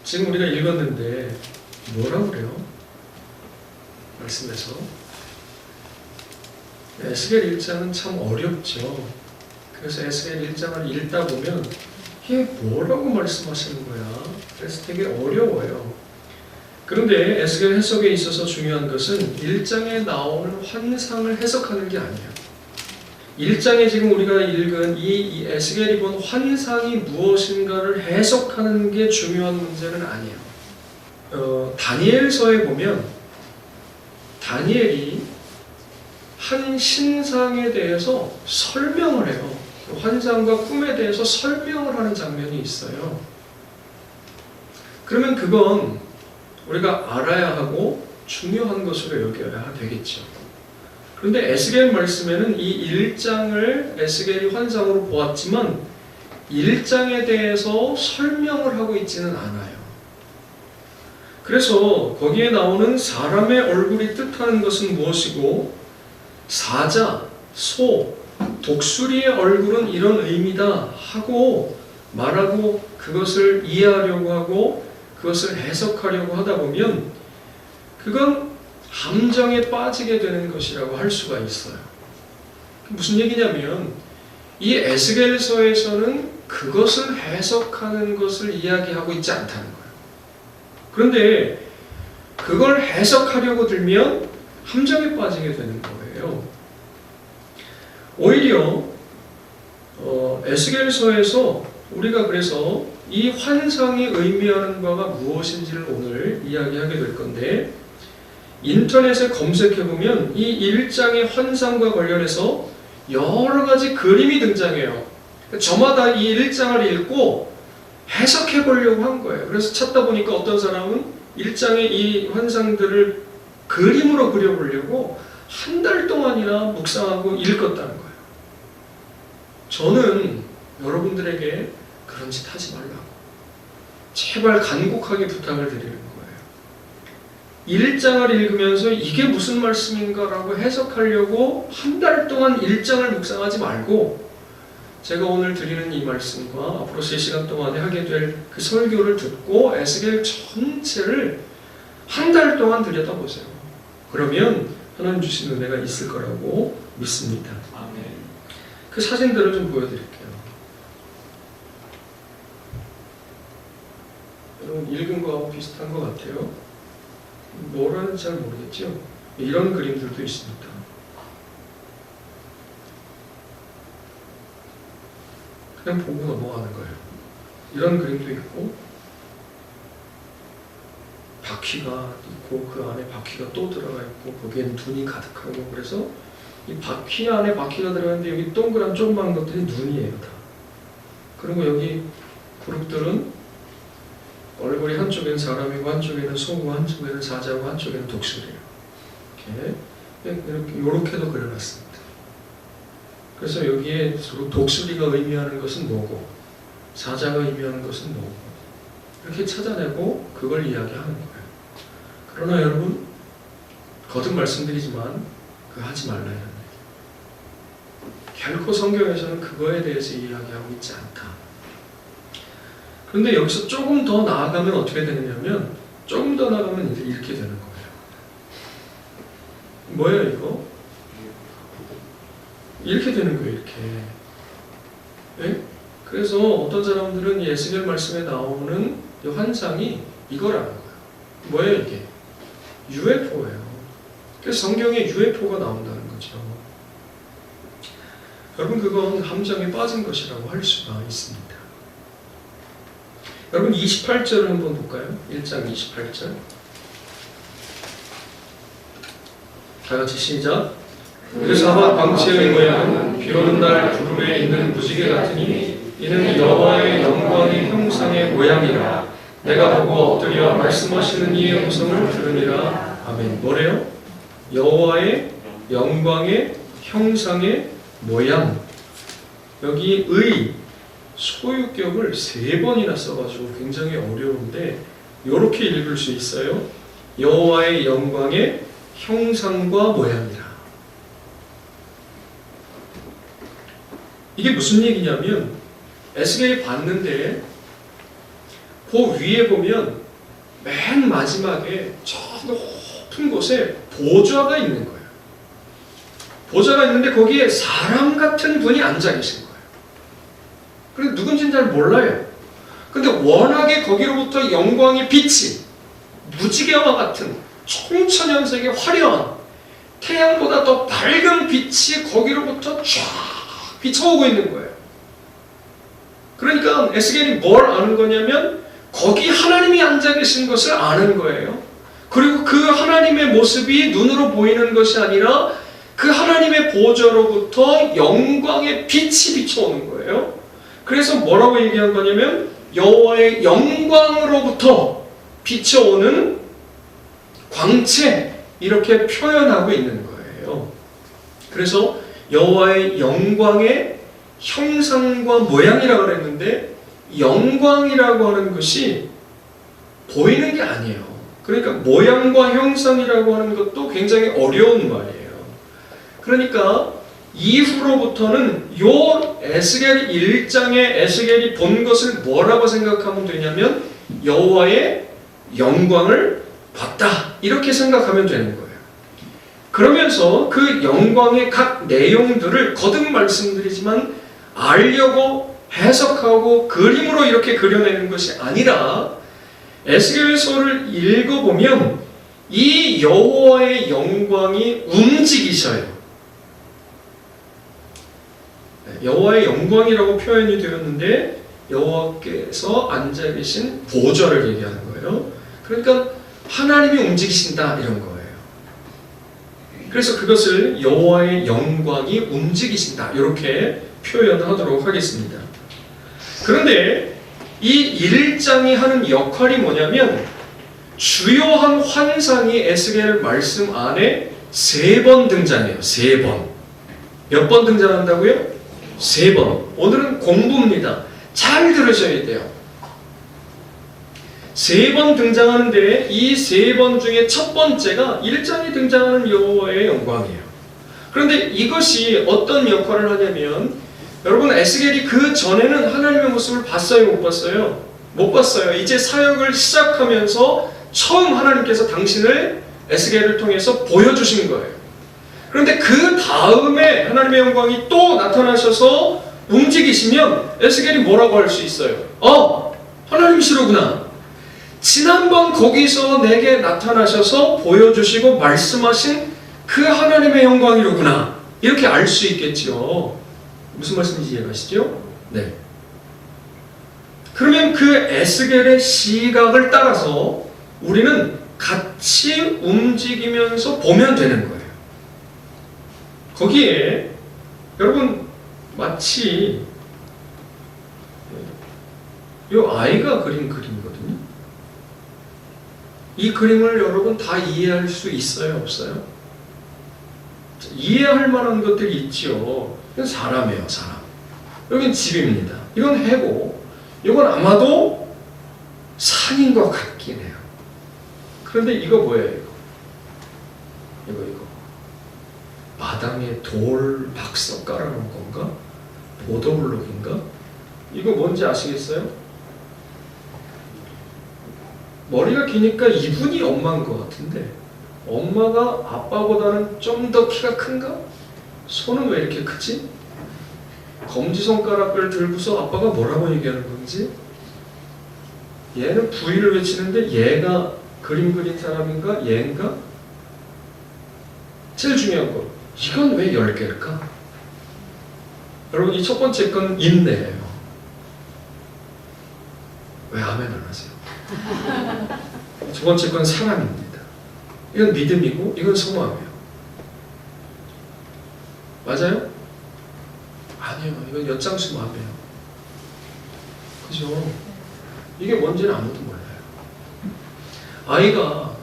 지금 우리가 읽었는데 뭐라고 그래요? 말씀에서 에스겔 1장은 참 어렵죠. 그래서 에스겔 1장을 읽다 보면 이게 뭐라고 말씀하시는 거야? 그래서 되게 어려워요. 그런데 에스겔 해석에 있어서 중요한 것은 1장에 나오는 환상을 해석하는 게 아니에요. 1장에 지금 우리가 읽은 이 에스겔이 본 환상이 무엇인가를 해석하는 게 중요한 문제는 아니에요. 다니엘서에 보면 다니엘이 한 신상에 대해서 설명을 해요. 환상과 꿈에 대해서 설명을 하는 장면이 있어요. 그러면 그건 우리가 알아야 하고 중요한 것으로 여겨야 되겠죠. 그런데 에스겔 말씀에는 이 1장을 에스겔이 환상으로 보았지만 1장에 대해서 설명을 하고 있지는 않아요. 그래서 거기에 나오는 사람의 얼굴이 뜻하는 것은 무엇이고 사자, 소, 독수리의 얼굴은 이런 의미다 하고 말하고 그것을 이해하려고 하고 그것을 해석하려고 하다 보면 그건 함정에 빠지게 되는 것이라고 할 수가 있어요. 무슨 얘기냐면 이 에스겔서에서는 그것을 해석하는 것을 이야기하고 있지 않다는 거예요. 그런데 그걸 해석하려고 들면 함정에 빠지게 되는 거예요. 오히려 에스겔서에서 우리가 그래서 이 환상이 의미하는 바가 무엇인지를 오늘 이야기하게 될 건데 인터넷에 검색해보면 이 1장의 환상과 관련해서 여러 가지 그림이 등장해요. 저마다 이 1장을 읽고 해석해 보려고 한 거예요. 그래서 찾다 보니까 어떤 사람은 1장의 이 환상들을 그림으로 그려보려고 한 달 동안이나 묵상하고 읽었다는 거예요. 저는 여러분들에게 그런 짓 하지 말라고 제발 간곡하게 부탁을 드리는 거예요. 1장을 읽으면서 이게 무슨 말씀인가라고 해석하려고 한 달 동안 1장을 묵상하지 말고 제가 오늘 드리는 이 말씀과 앞으로 3시간 동안에 하게 될 그 설교를 듣고 에스겔 전체를 한 달 동안 들여다보세요. 그러면 하나님 주신 은혜가 있을 거라고 믿습니다. 아멘. 그 사진들을 좀 보여드릴게요. 여러분 읽은 거하고 비슷한 것 같아요. 뭐라는지 잘 모르겠죠? 이런 그림들도 있습니다. 그냥 보고 넘어가는 거예요. 이런 그림도 있고 바퀴가 있고 그 안에 바퀴가 또 들어가 있고 거기에는 눈이 가득하고 그래서 이 바퀴 안에 바퀴가 들어가는데 여기 동그란 조그만 것들이 눈이에요 다. 그리고 여기 그룹들은 얼굴이 한쪽에는 사람이고 한쪽에는 소고 한쪽에는 사자고 한쪽에는 독수리예요. 이렇게도 그려놨습니다. 그래서 여기에 독수리가 의미하는 것은 뭐고 사자가 의미하는 것은 뭐고 이렇게 찾아내고 그걸 이야기하는 거예요. 그러나 여러분 거듭 말씀드리지만 그거 하지 말라야 합니다. 결코 성경에서는 그거에 대해서 이야기하고 있지 않다. 그런데 여기서 조금 더 나아가면 어떻게 되느냐면 조금 더 나아가면 이제 이렇게 되는 거예요. 뭐예요 이거? 이렇게 되는 거예요. 이렇게. 네? 그래서 어떤 사람들은 이 에스겔 말씀에 나오는 이 환상이 이거라는 거예요. 뭐예요 이게? UFO예요. 그래서 성경에 UFO가 나온다는 거죠. 여러분 그건 함정에 빠진 것이라고 할 수가 있습니다. 여러분 28절을 한번 볼까요? 1장 28절 다 같이 시작. 그 사막 광채의 모양은 비 오는 날 구름에 있는 무지개 같으니 이는 여호와의 영광의 형상의 모양이라. 내가 보고 엎드려 말씀하시는 이의 음성을 들으니라. 아멘. 뭐래요? 여호와의 영광의 형상의 모양. 여기 의 소유격을 3번이나 써가지고 굉장히 어려운데 이렇게 읽을 수 있어요. 여호와의 영광의 형상과 모양이라. 이게 무슨 얘기냐면 에스겔이 봤는데 그 위에 보면 맨 마지막에 저 높은 곳에 보좌가 있는 거예요. 보좌가 있는데 거기에 사람 같은 분이 앉아 계신 거예요. 그런데 누군지는 잘 몰라요. 근데 워낙에 거기로부터 영광의 빛이 무지개와 같은 총천연색의 화려한 태양보다 더 밝은 빛이 거기로부터 쫙 비춰오고 있는 거예요. 그러니까 에스겔이 뭘 아는 거냐면 거기 하나님이 앉아 계신 것을 아는 거예요. 그리고 그 하나님의 모습이 눈으로 보이는 것이 아니라 그 하나님의 보좌로부터 영광의 빛이 비춰오는 거예요. 그래서 뭐라고 얘기한 거냐면 여호와의 영광으로부터 비춰오는 광채, 이렇게 표현하고 있는 거예요. 그래서 여호와의 영광의 형상과 모양이라고 그랬는데 영광이라고 하는 것이 보이는 게 아니에요. 그러니까 모양과 형상이라고 하는 것도 굉장히 어려운 말이에요. 그러니까 이후로부터는 요 에스겔 1장에 에스겔이 본 것을 뭐라고 생각하면 되냐면 여호와의 영광을 봤다, 이렇게 생각하면 되는 거예요. 그러면서 그 영광의 각 내용들을 거듭 말씀드리지만 알려고 해석하고 그림으로 이렇게 그려내는 것이 아니라 에스겔서를 읽어보면 이 여호와의 영광이 움직이셔요. 여호와의 영광이라고 표현이 되었는데 여호와께서 앉아 계신 보좌를 얘기하는 거예요. 그러니까 하나님이 움직이신다, 이런 거예요. 그래서 그것을 여호와의 영광이 움직이신다, 이렇게 표현하도록 하겠습니다. 그런데 이 1장이 하는 역할이 뭐냐면 주요한 환상이 에스겔 말씀 안에 3번 등장해요. 3번. 몇 번 등장한다고요? 3번. 오늘은 공부입니다. 잘 들으셔야 돼요. 3번 등장하는데 이 3번 중에 첫 번째가 1장에 등장하는 여호와의 영광이에요. 그런데 이것이 어떤 역할을 하냐면 여러분, 에스겔이 그 전에는 하나님의 모습을 봤어요? 못 봤어요? 못 봤어요. 이제 사역을 시작하면서 처음 하나님께서 당신을 에스겔을 통해서 보여주신 거예요. 그런데 그 다음에 하나님의 영광이 또 나타나셔서 움직이시면 에스겔이 뭐라고 할 수 있어요? 하나님이시로구나. 지난번 거기서 내게 나타나셔서 보여주시고 말씀하신 그 하나님의 영광이로구나. 이렇게 알 수 있겠죠. 무슨 말씀인지 이해가시죠? 네. 그러면 그 에스겔의 시각을 따라서 우리는 같이 움직이면서 보면 되는 거예요. 거기에 여러분 마치 이 아이가 그린 그림이거든요. 이 그림을 여러분 다 이해할 수 있어요? 없어요? 이해할 만한 것들이 있죠. 이건 사람이에요, 사람. 여긴 집입니다. 이건 해고, 이건 아마도 산인 것 같긴 해요. 그런데 이거 뭐예요? 이거 마당에 돌 박석 깔아놓은 건가? 보도블록인가? 이거 뭔지 아시겠어요? 머리가 기니까 이분이 엄마인 것 같은데 엄마가 아빠보다는 좀 더 키가 큰가? 손은 왜 이렇게 크지? 검지손가락을 들고서 아빠가 뭐라고 얘기하는 건지, 얘는 부위를 외치는데 얘가 그림 그린 사람인가? 얘인가? 제일 중요한 거, 이건 왜 10개일까? 여러분, 이 첫 번째 건 인내예요. 왜 아멘 안 하세요? 두 번째 건 사랑입니다. 이건 믿음이고 이건 소망이에요. 맞아요? 아니요, 이건 엿장수 마음이에요. 그죠? 이게 뭔지는 아무도 몰라요. 아이가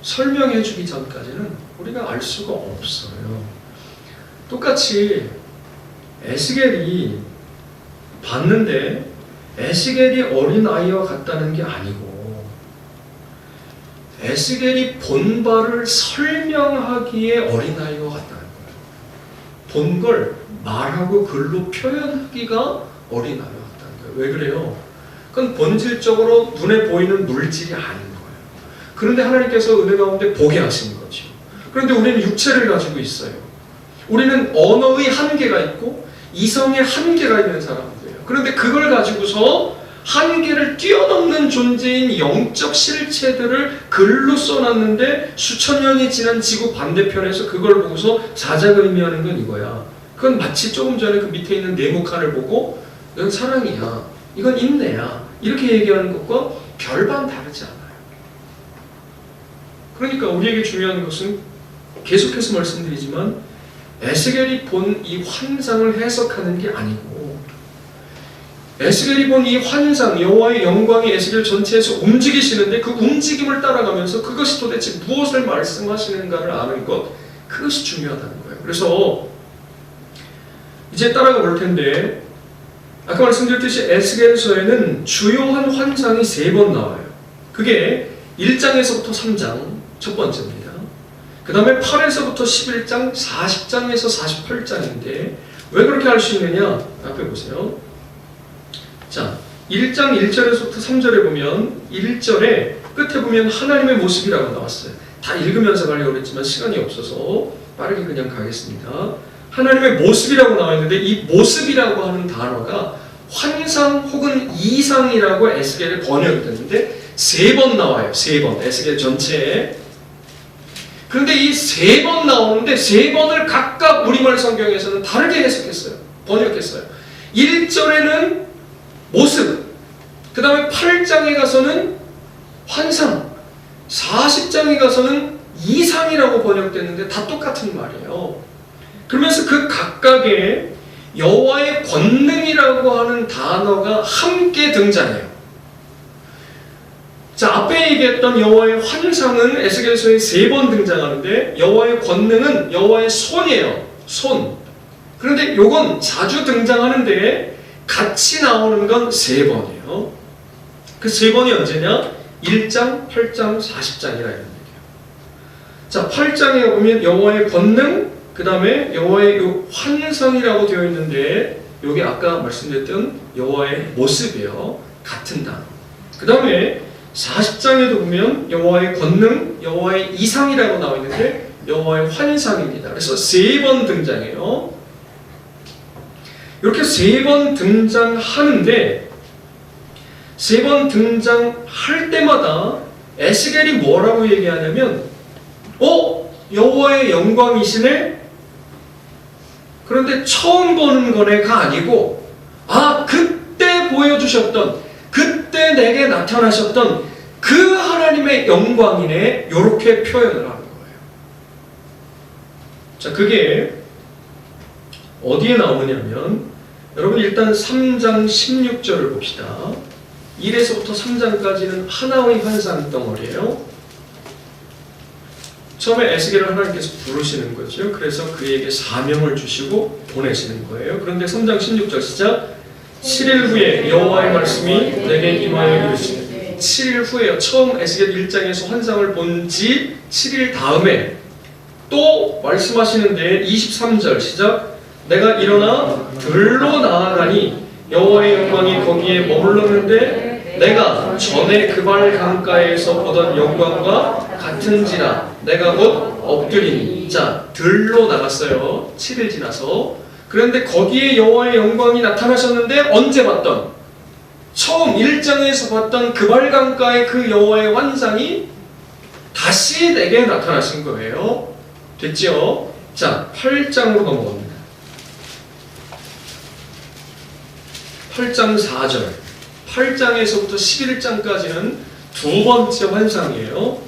설명해 주기 전까지는 우리가 알 수가 없어요. 똑같이 에스겔이 봤는데 에스겔이 어린아이와 같다는 게 아니고 에스겔이 본 바를 설명하기에 어린아이와 같다는 거예요. 본 걸 말하고 글로 표현하기가 어린아이와 같다는 거예요. 왜 그래요? 그건 본질적으로 눈에 보이는 물질이 아닌 거예요. 그런데 하나님께서 은혜 가운데 보게 하신 거죠. 그런데 우리는 육체를 가지고 있어요. 우리는 언어의 한계가 있고 이성의 한계가 있는 사람들이에요. 그런데 그걸 가지고서 한계를 뛰어넘는 존재인 영적 실체들을 글로 써놨는데 수천 년이 지난 지구 반대편에서 그걸 보고서 사자가 의미하는 건 이거야. 그건 마치 조금 전에 그 밑에 있는 네모칸을 보고 이건 사랑이야, 이건 인내야, 이렇게 얘기하는 것과 별반 다르지 않아요. 그러니까 우리에게 중요한 것은 계속해서 말씀드리지만 에스겔이 본 이 환상을 해석하는 게 아니고 에스겔이 본 이 환상, 여호와의 영광이 에스겔 전체에서 움직이시는데 그 움직임을 따라가면서 그것이 도대체 무엇을 말씀하시는가를 아는 것, 그것이 중요하다는 거예요. 그래서 이제 따라가 볼 텐데 아까 말씀드렸듯이 에스겔서에는 주요한 환상이 3번 나와요. 그게 1장에서부터 3장 첫 번째입니다. 그 다음에 8에서부터 11장, 40장에서 48장인데 왜 그렇게 할 수 있느냐? 앞에 보세요. 자, 1장 1절에서부터 3절에 보면 1절에 끝에 보면 하나님의 모습이라고 나왔어요. 다 읽으면서 가려고 했지만 시간이 없어서 빠르게 그냥 가겠습니다. 하나님의 모습이라고 나와 있는데 이 모습이라고 하는 단어가 환상 혹은 이상이라고 에스겔에 번역이 됐는데 3번 나와요. 3번. 에스겔 전체에. 그런데 이 3번 나오는데 3번을 각각 우리말 성경에서는 다르게 해석했어요. 번역했어요. 1절에는 모습, 그 다음에 8장에 가서는 환상, 40장에 가서는 이상이라고 번역됐는데 다 똑같은 말이에요. 그러면서 그 각각의 여호와의 권능이라고 하는 단어가 함께 등장해요. 자, 앞에 얘기했던 여호와의 환상은 에스겔서에 3번 등장하는데 여호와의 권능은 여호와의 손이에요. 손. 그런데 요건 자주 등장하는데 같이 나오는 건 3번이에요. 그 3번이 언제냐? 1장, 8장, 40장이라 이런 얘기예요. 자, 8장에 보면 여호와의 권능, 그 다음에 여호와의 요 환상이라고 되어 있는데 요게 아까 말씀드렸던 여호와의 모습이에요. 같은 단어. 그 다음에 40장에도 보면 여호와의 권능, 여호와의 이상이라고 나와 있는데 여호와의 환상입니다. 그래서 3번 등장해요. 이렇게 3번 등장하는데 3번 등장할 때마다 에스겔이 뭐라고 얘기하냐면 여호와의 영광이시네? 그런데 처음 보는 거네가 아니고 그때 보여주셨던, 그때 내게 나타나셨던 그 하나님의 영광이네, 이렇게 표현을 하는 거예요. 자, 그게 어디에 나오느냐면 여러분 일단 3장 16절을 봅시다. 1에서부터 3장까지는 하나의 환상 덩어리예요. 처음에 에스겔을 하나님께서 부르시는 거죠. 그래서 그에게 사명을 주시고 보내시는 거예요. 그런데 3장 16절 시작. 7일 후에 여호와의 말씀이 내게 임하여 이르시되 7일 후에요. 처음 에스겔 1장에서 환상을 본 지 7일 다음에 또 말씀하시는데 23절 시작. 내가 일어나 들로 나아가니 여호와의 영광이 거기에 머물렀는데 내가 전에 그발 강가에서 보던 영광과 같은지라 내가 곧 엎드리니. 자, 들로 나갔어요. 7일 지나서. 그런데 거기에 여호와의 영광이 나타나셨는데 언제 봤던? 처음 1장에서 봤던 그발 강가의 그 여호와의 환상이 다시 내게 나타나신 거예요. 됐죠? 자, 8장으로 넘어갑니다. 8장 4절. 8장에서부터 11장까지는 두 번째 환상이에요.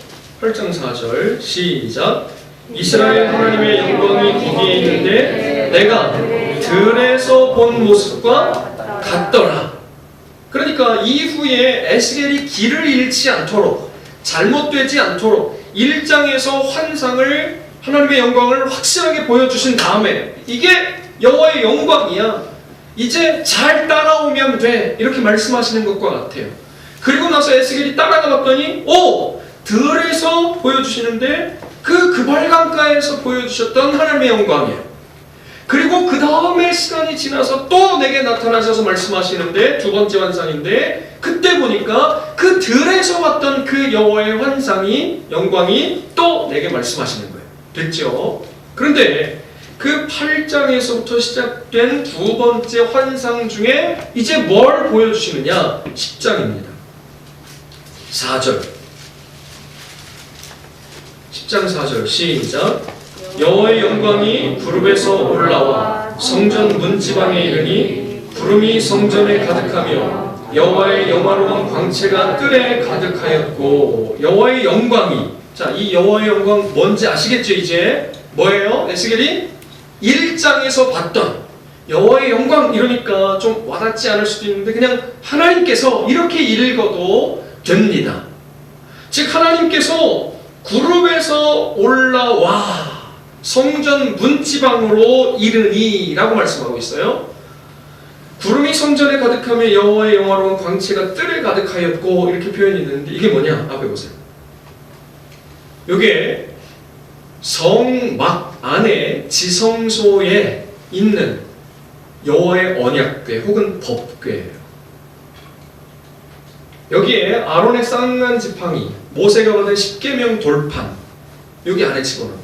8장 4절 시작. 이스라엘 하나님의 영광이 거기에 있는데 내가 들에서 본 모습과 같더라. 그러니까 이후에 에스겔이 길을 잃지 않도록, 잘못되지 않도록 1장에서 환상을, 하나님의 영광을 확실하게 보여주신 다음에 이게 여호와의 영광이야, 이제 잘 따라오면 돼, 이렇게 말씀하시는 것과 같아요. 그리고 나서 에스겔이 따라가 봤더니 들에서 보여주시는데 그 그발 강가에서 보여주셨던 하나님의 영광이에요. 그리고 그 다음에 시간이 지나서 또 내게 나타나셔서 말씀하시는데 두 번째 환상인데 그때 보니까 그 들에서 왔던 그 여호와의 환상이 영광이 또 내게 말씀하시는 거예요. 됐죠? 그런데 그 8장에서부터 시작된 두 번째 환상 중에 이제 뭘 보여주시느냐? 10장입니다. 4절 10장 4절 시작. 여호와의 영광이 구름에서 올라와 성전 문지방에 이르니 구름이 성전에 가득하며 여호와의 영화로운 광채가 뜰에 가득하였고. 여호와의 영광이, 자, 이 여호와의 영광 뭔지 아시겠죠? 이제 뭐예요? 에스겔이 1장에서 봤던 여호와의 영광 이러니까 좀 와닿지 않을 수도 있는데 그냥 하나님께서 이렇게 읽어도 됩니다. 즉 하나님께서 구름에서 올라와 성전 문지방으로 이르니 라고 말씀하고 있어요. 구름이 성전에 가득하며 여호와의 영화로운 광채가 뜰에 가득하였고 이렇게 표현이 있는데 이게 뭐냐? 앞에 보세요. 이게 성막 안에 지성소에 있는 여호와의 언약궤 혹은 법궤예요. 여기에 아론의 쌍난 지팡이, 모세가 받은 십계명 돌판 여기 안에 집어넣은 거예요.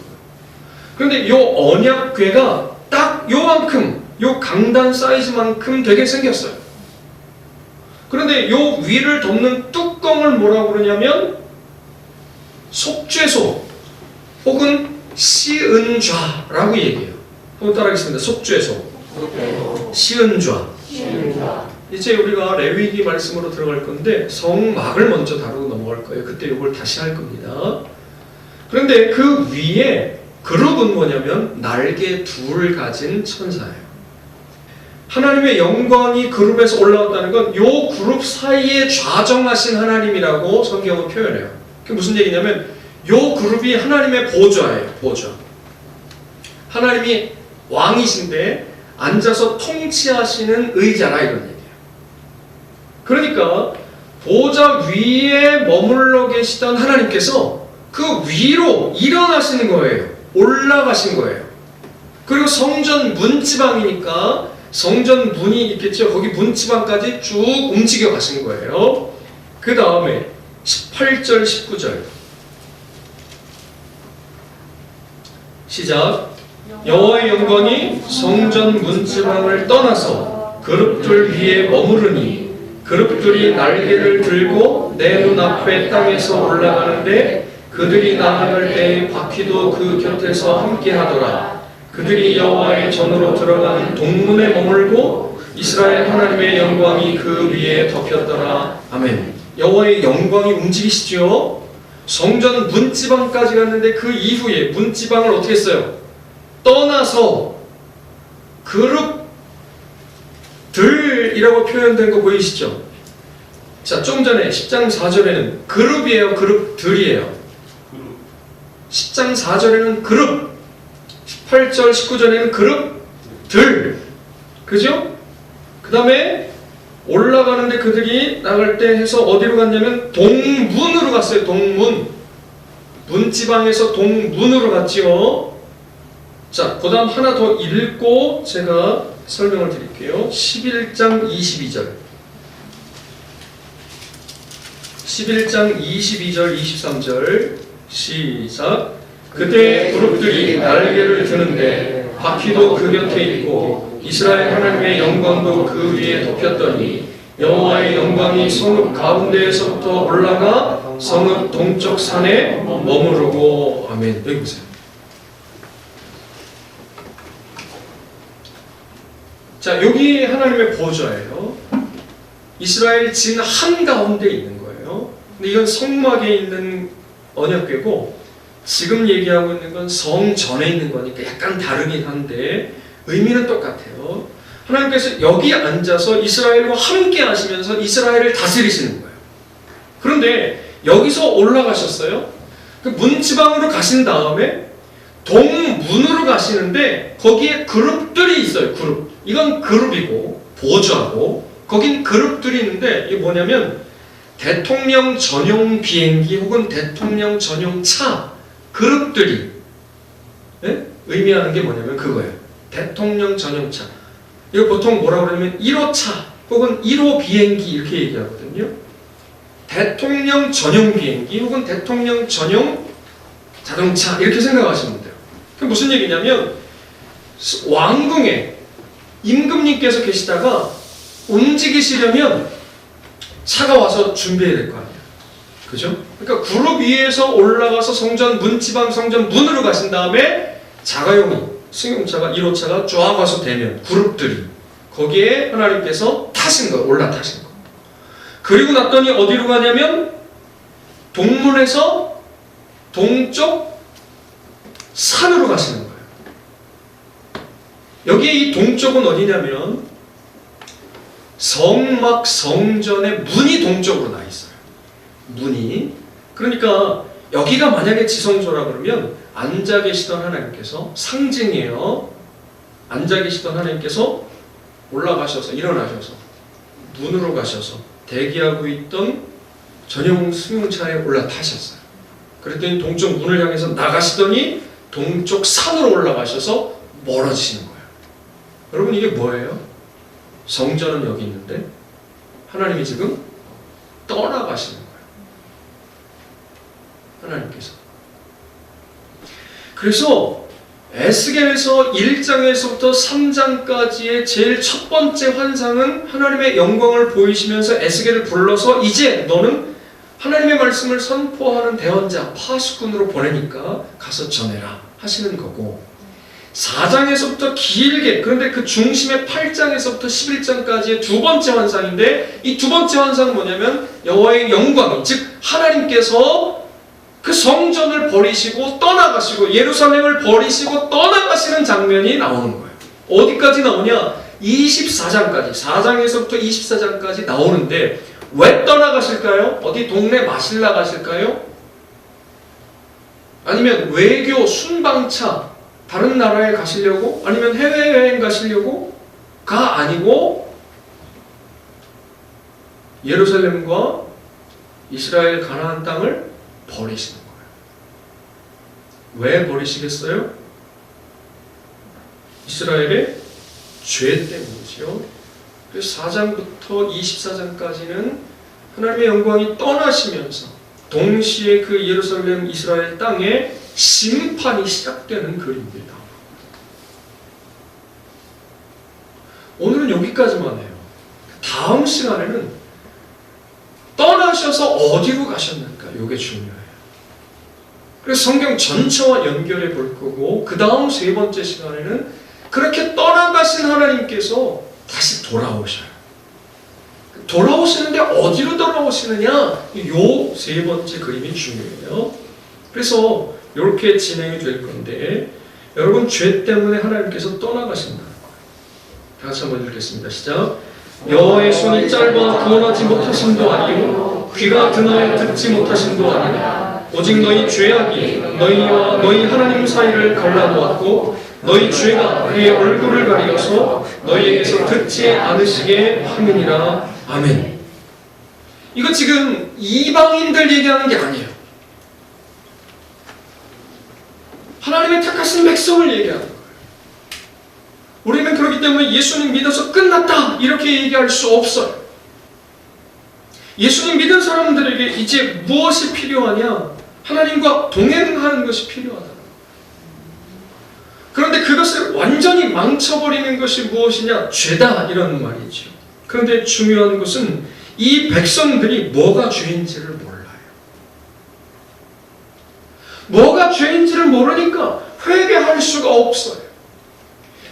그런데 이 언약궤가 딱 요만큼, 요 강단 사이즈만큼 되게 생겼어요. 그런데 요 위를 덮는 뚜껑을 뭐라고 그러냐면 속죄소 혹은 시은좌라고 얘기해요. 한번 따라하겠습니다. 속죄소, 시은좌. 이제 우리가 레위기 말씀으로 들어갈 건데 성막을 먼저 다루고 넘어갈 거예요. 그때 이걸 다시 할 겁니다. 그런데 그 위에 그룹은 뭐냐면 날개 둘 가진 천사예요. 하나님의 영광이 그룹에서 올라왔다는 건 요 그룹 사이에 좌정하신 하나님이라고 성경은 표현해요. 그게 무슨 얘기냐면 요 그룹이 하나님의 보좌예요. 보좌. 하나님이 왕이신데 앉아서 통치하시는 의자라 이런 얘기예요. 그러니까 보좌 위에 머물러 계시던 하나님께서 그 위로 일어나시는 거예요. 올라가신 거예요. 그리고 성전 문지방이니까 성전 문이 있겠죠. 거기 문지방까지 쭉 움직여 가신 거예요. 그 다음에 18절 19절 시작. 여호와의 영광이 성전 문지방을 떠나서 그룹들 위에 머무르니 그룹들이 날개를 들고 내 눈앞에 땅에서 올라가는데 그들이 나아갈 때에 바퀴도 그 곁에서 함께하더라. 그들이 여호와의 전으로 들어가는 동문에 머물고 이스라엘 하나님의 영광이 그 위에 덮였더라. 아멘. 여호와의 영광이 움직이시죠. 성전 문지방까지 갔는데 그 이후에 문지방을 어떻게 했어요? 떠나서 그룹들이라고 표현된 거 보이시죠? 자, 좀 전에 10장 4절에는 그룹이에요, 그룹들이에요. 10장 4절에는 그룹, 18절 19절에는 그룹들, 그죠? 그 다음에 올라가는데 그들이 나갈 때 해서 어디로 갔냐면 동문으로 갔어요. 동문. 문지방에서 동문으로 갔지요. 자, 그 다음 하나 더 읽고 제가 설명을 드릴게요. 11장 22절 11장 22절 23절 시작. 그때 그룹들이 날개를 드는데 바퀴도 그 곁에 있고 이스라엘 하나님의 영광도 그 위에 덮였더니 여호와의 영광이 성읍 가운데에서부터 올라가 성읍 동쪽 산에 머무르고. 아멘. 여기 보세요. 자, 여기 하나님의 보좌예요. 이스라엘 진 한가운데 있는 거예요. 근데 이건 성막에 있는 언약궤고 지금 얘기하고 있는 건 성 전에 있는 거니까 약간 다르긴 한데 의미는 똑같아요. 하나님께서 여기 앉아서 이스라엘과 함께 하시면서 이스라엘을 다스리시는 거예요. 그런데 여기서 올라가셨어요. 그 문지방으로 가신 다음에 동문으로 가시는데 거기에 그룹들이 있어요. 그룹. 이건 그룹이고 보좌고 거긴 그룹들이 있는데 이게 뭐냐면 대통령 전용 비행기 혹은 대통령 전용 차 그룹들이 의미하는 게 뭐냐면 그거예요. 대통령 전용차. 이거 보통 뭐라고 그러냐면 1호차 혹은 1호 비행기 이렇게 얘기하거든요. 대통령 전용 비행기 혹은 대통령 전용 자동차 이렇게 생각하시면 돼요. 그게 무슨 얘기냐면 왕궁에 임금님께서 계시다가 움직이시려면 차가 와서 준비해야 될 거 아니에요. 그죠? 그러니까 그룹 위에서 올라가서 성전 문지방 성전 문으로 가신 다음에 자가용 승용차가 1호차가 쫙 와서 대면 그룹들이 거기에 하나님께서 타신 거 올라타신 거. 그리고 났더니 어디로 가냐면 동문에서 동쪽 산으로 가시는 거예요. 여기에 이 동쪽은 어디냐면 성막 성전의 문이 동쪽으로 나 있어요. 문이. 그러니까 여기가 만약에 지성소라 그러면 앉아 계시던 하나님께서 상징이에요. 앉아 계시던 하나님께서 올라가셔서 일어나셔서 문으로 가셔서 대기하고 있던 전용 승용차에 올라타셨어요. 그랬더니 동쪽 문을 향해서 나가시더니 동쪽 산으로 올라가셔서 멀어지시는 거예요. 여러분 이게 뭐예요? 성전은 여기 있는데 하나님이 지금 떠나가시는 거예요. 하나님께서. 그래서 에스겔에서 1장에서부터 3장까지의 제일 첫 번째 환상은 하나님의 영광을 보이시면서 에스겔을 불러서 이제 너는 하나님의 말씀을 선포하는 대언자 파수꾼으로 보내니까 가서 전해라 하시는 거고 4장에서부터 길게 그런데 그 중심의 8장에서부터 11장까지의 두 번째 환상인데 이 두 번째 환상은 뭐냐면 여호와의 영광이 즉 하나님께서 그 성전을 버리시고 떠나가시고 예루살렘을 버리시고 떠나가시는 장면이 나오는 거예요. 어디까지 나오냐? 24장까지 4장에서부터 24장까지 나오는데 왜 떠나가실까요? 어디 동네 마실 나가실까요? 아니면 외교 순방차 다른 나라에 가시려고? 아니면 해외여행 가시려고? 가 아니고 예루살렘과 이스라엘 가나안 땅을 버리시는 거예요. 왜 버리시겠어요? 이스라엘의 죄 때문이죠. 그래서 4장부터 24장까지는 하나님의 영광이 떠나시면서 동시에 그 예루살렘 이스라엘 땅에 심판이 시작되는 글입니다. 오늘은 여기까지만 해요. 다음 시간에는 떠나셔서 어디로 가셨는가? 이게 중요해요. 그래서 성경 전체와 연결해 볼 거고 그 다음 세 번째 시간에는 그렇게 떠나가신 하나님께서 다시 돌아오셔요. 돌아오시는데 어디로 돌아오시느냐? 요 세 번째 그림이 중요해요. 그래서 이렇게 진행이 될 건데 여러분 죄 때문에 하나님께서 떠나가신다는 거예요. 다 같이 한번 읽겠습니다. 시작. 여호와의 손이 짧아 구원하지 못하심도 아니요 귀가 드나여 듣지 못하심도 아니라 오직 너희 죄악이 너희와 너희 하나님 사이를 갈라놓았고 너희 죄가 그의 얼굴을 가리어서 너희에게서 듣지 않으시게 함이니라. 아멘. 이거 지금 이방인들 얘기하는 게 아니에요. 하나님의 택하신 백성을 얘기하는 거예요. 우리는 그렇기 때문에 예수님 믿어서 끝났다 이렇게 얘기할 수 없어요. 예수님 믿은 사람들에게 이제 무엇이 필요하냐? 하나님과 동행하는 것이 필요하다. 그런데 그것을 완전히 망쳐버리는 것이 무엇이냐? 죄다 이런 말이죠. 그런데 중요한 것은 이 백성들이 뭐가 죄인지를 몰라요. 뭐가 죄인지를 모르니까 회개할 수가 없어요.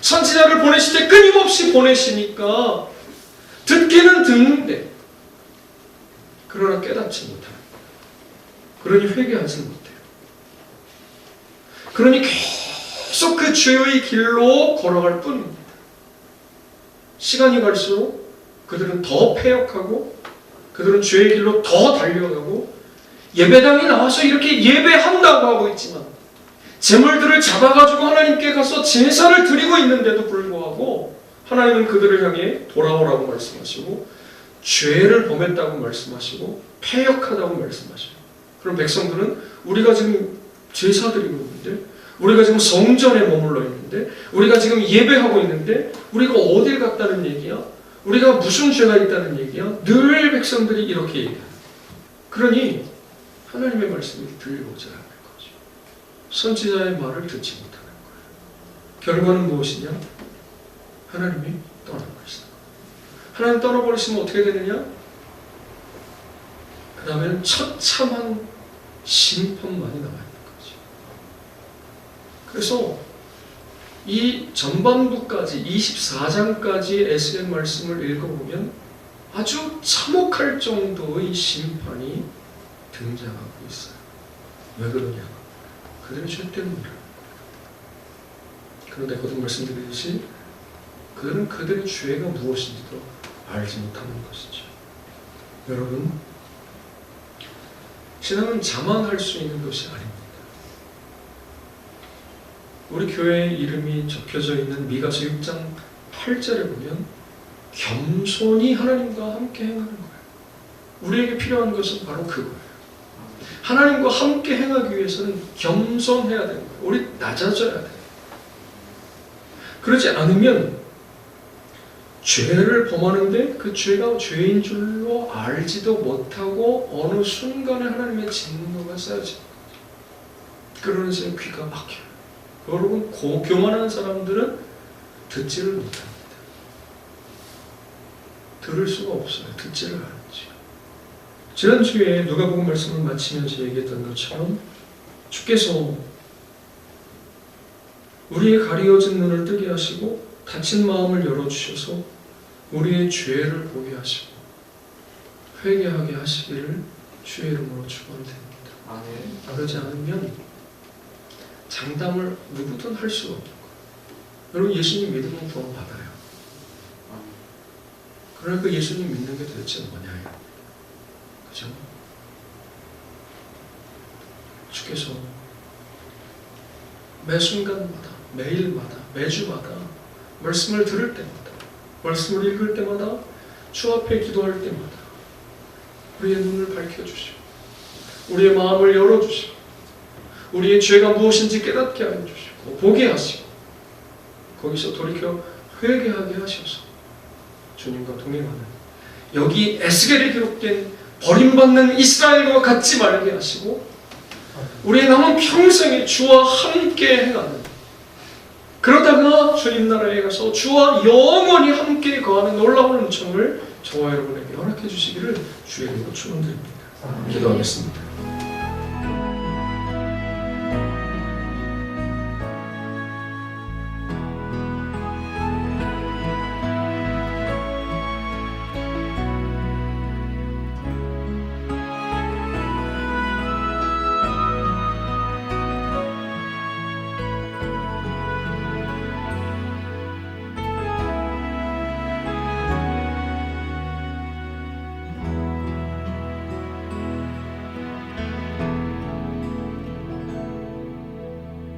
선지자를 보내실 때 끊임없이 보내시니까 듣기는 듣는데 그러나 깨닫지 못합니다. 그러니 회개하지 못해요. 그러니 계속 그 죄의 길로 걸어갈 뿐입니다. 시간이 갈수록 그들은 더 패역하고 그들은 죄의 길로 더 달려가고 예배당에 나와서 이렇게 예배한다고 하고 있지만 제물들을 잡아가지고 하나님께 가서 제사를 드리고 있는데도 불구하고 하나님은 그들을 향해 돌아오라고 말씀하시고 죄를 범했다고 말씀하시고 패역하다고 말씀하셔요. 그럼 백성들은 우리가 지금 제사 드리고 있는데 우리가 지금 성전에 머물러 있는데 우리가 지금 예배하고 있는데 우리가 어딜 갔다는 얘기야? 우리가 무슨 죄가 있다는 얘기야? 늘 백성들이 이렇게 얘기해요. 그러니 하나님의 말씀을 들고자 하는 거죠. 선지자의 말을 듣지 못하는 거예요. 결과는 무엇이냐? 하나님이 떠나버리시는 거예요. 하나님 떠나버리시면 어떻게 되느냐? 그 다음에는 처참한 심판만이 남아있는 거죠. 그래서 이 전반부까지 24장까지 에스겔 말씀을 읽어보면 아주 참혹할 정도의 심판이 등장하고 있어요. 왜 그러냐? 그들의 죄 때문이라. 그런데 거듭 말씀드리듯이 그들은 그들의 죄가 무엇인지도 알지 못하는 것이죠. 여러분, 신앙은 자만할 수 있는 것이 아닙니다. 우리 교회의 이름이 적혀져 있는 미가서 6장 8절에 보면 겸손히 하나님과 함께 행하는 거예요. 우리에게 필요한 것은 바로 그거예요. 하나님과 함께 행하기 위해서는 겸손해야 되는 거예요. 우리 낮아져야 돼요. 그러지 않으면 죄를 범하는데 그 죄가 죄인 줄로 알지도 못하고 어느 순간에 하나님의 진노가 쌓여집니다. 그러면서 귀가 막혀요. 여러분, 교만한 사람들은 듣지를 못합니다. 들을 수가 없어요. 듣지를 않지. 지난주에 누가복음 말씀을 마치면서 얘기했던 것처럼 주께서 우리의 가리어진 눈을 뜨게 하시고 닫힌 마음을 열어주셔서 우리의 죄를 보게 하시고 회개하게 하시기를 주의 이름으로 축원드립니다. 그러지 않으면 장담을 누구든 할 수가 없는 거예요. 여러분, 예수님 믿으면 구원 받아요. 그러나 그 예수님 믿는 게 도대체 뭐냐요? 그죠? 주께서 매 순간마다, 매일마다, 매주마다 말씀을 들을 때마다, 말씀을 읽을 때마다, 주 앞에 기도할 때마다 우리의 눈을 밝혀주시고 우리의 마음을 열어주시고 우리의 죄가 무엇인지 깨닫게 하여 주시고 보게 하시고 거기서 돌이켜 회개하게 하셔서 주님과 동행하는 여기 에스겔에 기록된 버림받는 이스라엘과 같지 말게 하시고 우리의 남은 평생에 주와 함께 행하는, 그러다가 주님 나라에 가서 주와 영원히 함께 거하는 놀라운 은총을 저와 여러분에게 허락해 주시기를 주의 이름으로 축원드립니다. 기도하겠습니다.